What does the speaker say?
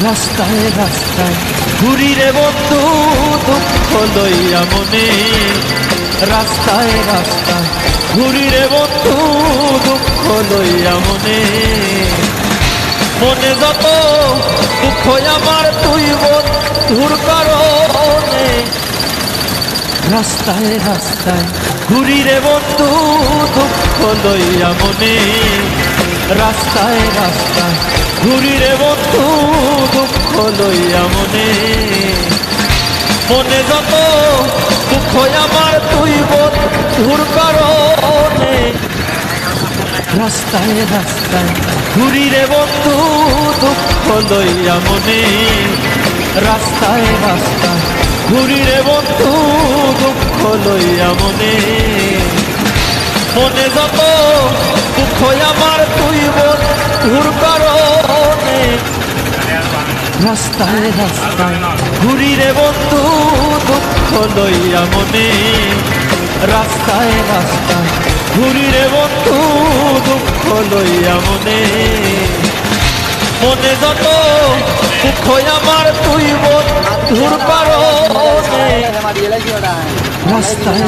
রাস্তায় রাস্তায় ঘুরি রে বন্ধু দুঃখ লইয়া মনে, রাস্তায় রাস্তায় ঘুরি রে বন্ধু দুঃখ লইয়া মনে, মনে যত দুঃখ আমার তুই বন্ধুর কারণে, রাস্তায় রাস্তায় ঘুরি রে বন্ধু দুঃখ লইয়া মনে, রাস্তায় রাস্তায় ঘুরি রে বন্ধু দুঃখ লইয়া মনে, মনে যত দুঃখ আমার তুই বন্ধুর কারণে, রাস্তায় রাস্তায় ঘুরি রে বন্ধু দুঃখ লইয়া মনে, রাস্তায় রাস্তায় ঘুরি রে বন্ধু দুঃখ লইয়া মনে, মনে যত দুঃখ আমার তুই বন্ধুর কারণে, রাস্তায় রাস্তায় ঘুরি রে বন্ধু দুঃখ লইয়া মনে, রাস্তায় রাস্তায় ঘুরি রে বন্ধু দুঃখ লইয়া মনে, মনে যত দুঃখ আমার তুই বন্ধুর কারণে, রাস্তায়